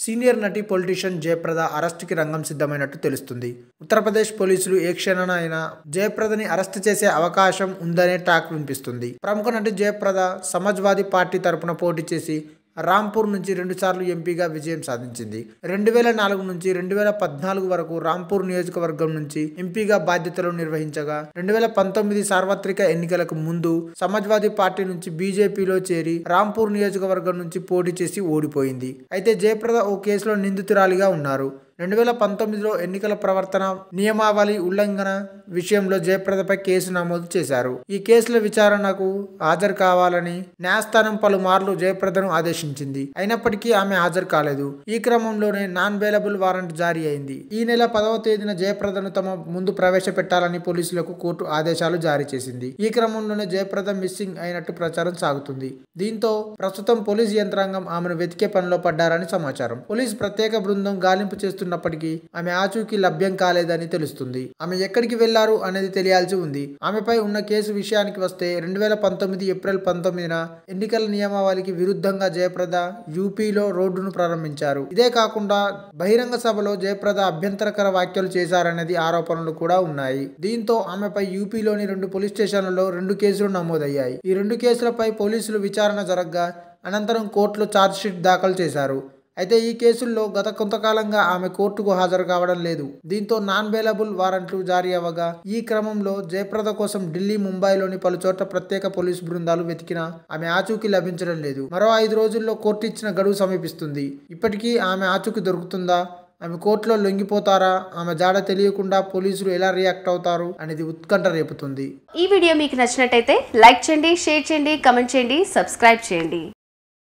Senior నటి politician Jayaprada అరెస్టుకి రంగం సిద్ధమైనట్టు తెలుస్తుంది. ఉత్తరప్రదేశ్ పోలీసులు ఏ క్షణాన జయప్రదని అరెస్టు చేసే అవకాశం ఉందనే టాక్ వినిపిస్తుంది. ప్రముఖ నటి జయప్రద సమాజ్వాదీ పార్టీ తరపున పోటీ చేసి రాంపూర్ నుంచి 2 సార్లు ఎంపీగా విజయం సాధించింది. 2004 నుంచి 2014 వరకు రాంపూర్ నియోజకవర్గం నుంచి ఎంపీగా బాధ్యతలు నిర్వహించగా 2019 సార్వత్రిక ఎన్నికలకు ముందు సమాజ్వాదీ పార్టీ నుంచి బీజేపీలో చేరి రాంపూర్ నియోజకవర్గం నుంచి పోటీ చేసి ఓడిపోయింది. అయితే జయప్రద ఓ కేసులో నిందితురాలిగా ఉన్నారు. 2019లో ఎన్నికల ప్రవర్తన నియమావళి ఉల్లంఘన విషయంలో జయప్రదపై కేసు నమోదు చేశారు. ఈ కేసుల విచారణకు హాజరు కావాలని న్యాయస్థానం పలుమార్లు జయప్రదను ఆదేశించింది. అయినప్పటికీ ఆమె హాజరు కాలేదు. ఈ క్రమంలోనే నాన్ బెయిలబుల్ వారెంట్ జారీ అయింది. ఈ నెల 10వ తేదీన జయప్రదను తమ ముందు ప్రవేశపెట్టాలని పోలీసులకు కోర్టు ఆదేశాలు జారీ చేసింది. ఈ క్రమంలోనే జయప్రద మిస్సింగ్ అయినట్టు ప్రచారం సాగుతుంది. దీంతో ప్రస్తుతం పోలీసు యంత్రాంగం ఆమెను వెతికే పనిలో పడ్డారని సమాచారం. పోలీసు ప్రత్యేక బృందం గాలింపు చేస్తున్నప్పటికీ ఆమె ఆచూకీ లభ్యం కాలేదని తెలుస్తుంది. ఆమె ఎక్కడికి వెళ్లారు అనేది తెలియాల్సి ఉంది. ఆమెపై ఉన్న కేసు విషయానికి వస్తే 2019 ఏప్రిల్ 19న ఎన్నికల నియమావళికి విరుద్ధంగా జయప్రద యూపీలో రోడ్డును ప్రారంభించారు. ఇదే కాకుండా బహిరంగ సభలో జయప్రద అభ్యంతరకర వ్యాఖ్యలు చేశారనేది ఆరోపణలు కూడా ఉన్నాయి. దీంతో ఆమెపై యూపీలోని 2 పోలీస్ స్టేషన్లలో 2 కేసులు నమోదయ్యాయి. ఈ 2 కేసులపై పోలీసులు విచారణ జరగ్గా అనంతరం కోర్టులో ఛార్జ్షీట్ దాఖలు చేశారు. అయితే ఈ కేసుల్లో గత కొంతకాలంగా ఆమె కోర్టుకు హాజరు కావడం లేదు. దీంతో నాన్ బెయిలబుల్ వారెంట్లు జారీ అవ్వగా ఈ క్రమంలో జయప్రద కోసం ఢిల్లీ, ముంబైలోని పలుచోట్ల ప్రత్యేక పోలీసు బృందాలు వెతికినా ఆమె ఆచూకీ లభించడం లేదు. మరో 5 రోజుల్లో కోర్టు ఇచ్చిన గడువు సమీపిస్తుంది. ఇప్పటికీ ఆమె ఆచూకీ దొరుకుతుందా? ఆమె కోర్టులో లొంగిపోతారా? ఆమె జాడ తెలియకుండా పోలీసులు ఎలా రియాక్ట్ అవుతారు అనేది ఉత్కంఠ రేపుతుంది. ఈ వీడియో మీకు నచ్చినట్టయితే లైక్ చేయండి, షేర్ చేయండి, కామెంట్ చేయండి, సబ్స్క్రైబ్ చేయండి.